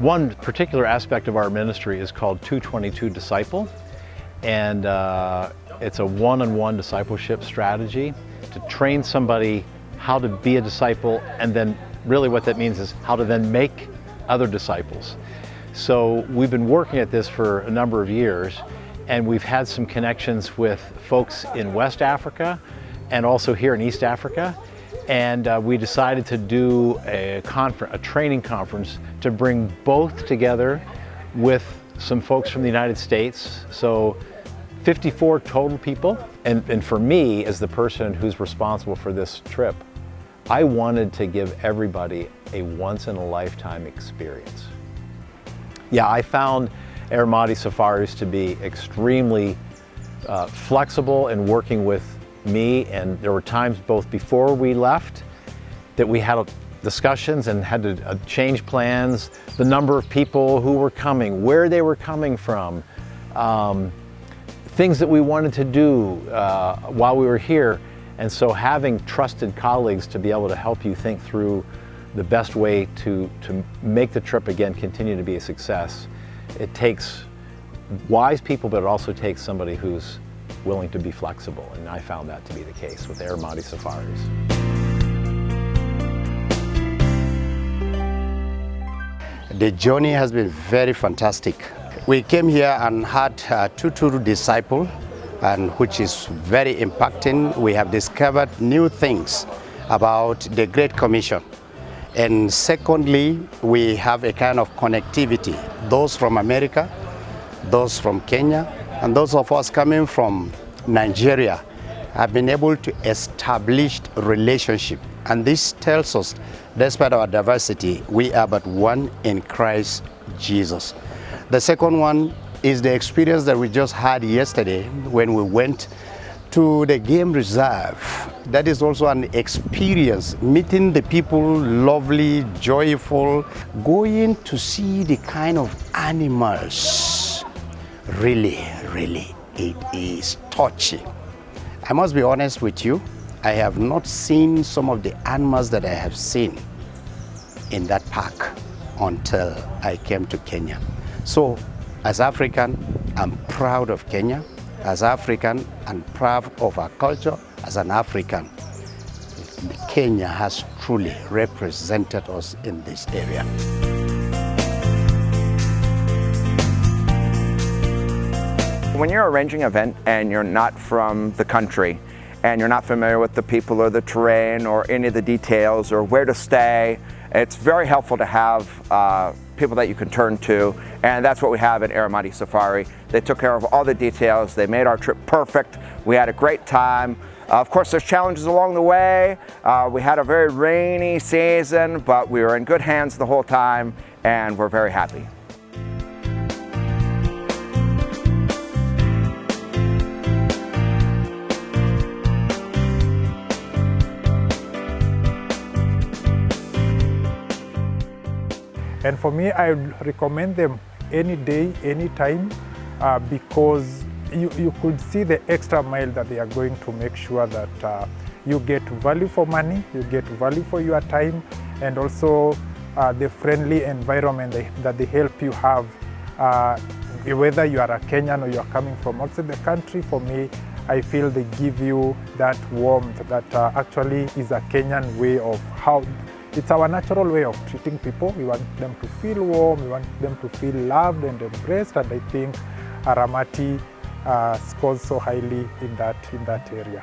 One particular aspect of our ministry is called 222 Disciple, and it's a one-on-one discipleship strategy to train somebody how to be a disciple, and then really what that means is how to then make other disciples. So we've been working at this for a number of years, and we've had some connections with folks in West Africa and also here in East Africa. And we decided to do a training conference to bring both together with some folks from the United States. So 54 total people. And for me, as the person who's responsible for this trip, I wanted to give everybody a once-in-a-lifetime experience. Yeah, I found Aramati Safaris to be extremely flexible in working with me, and there were times both before we left that we had discussions and had to change plans, the number of people who were coming, where they were coming from, things that we wanted to do while we were here. And so having trusted colleagues to be able to help you think through the best way to make the trip again continue to be a success, it takes wise people, but it also takes somebody who's willing to be flexible, and I found that to be the case with Aramati Safaris. The journey has been very fantastic. We came here and had 222 Disciple, and which is very impacting. We have discovered new things about the Great Commission. And secondly, we have a kind of connectivity. Those from America, those from Kenya, and those of us coming from Nigeria have been able to establish relationship. And this tells us, despite our diversity, we are but one in Christ Jesus. The second one is the experience that we just had yesterday when we went to the game reserve. That is also an experience, meeting the people, lovely, joyful, going to see the kind of animals. Really, it is touching. I must be honest with you, I have not seen some of the animals that I have seen in that park until I came to Kenya. So, as African, I'm proud of Kenya. As African, I'm proud of our culture. As an African, Kenya has truly represented us in this area. When you're arranging an event and you're not from the country and you're not familiar with the people or the terrain or any of the details or where to stay, it's very helpful to have people that you can turn to, and that's what we have at Aramati Safari. They took care of all the details. They made our trip perfect. We had a great time. Of course, there's challenges along the way. We had a very rainy season, but we were in good hands the whole time, and we're very happy. And for me, I would recommend them any day, any time, because you could see the extra mile that they are going to make sure that you get value for money, you get value for your time, and also the friendly environment that they help you have. Whether you are a Kenyan or you are coming from outside the country, for me, I feel they give you that warmth that actually is a Kenyan way of how. It's our natural way of treating people. We want them to feel warm, we want them to feel loved and embraced, and I think Aramati scores so highly in that area.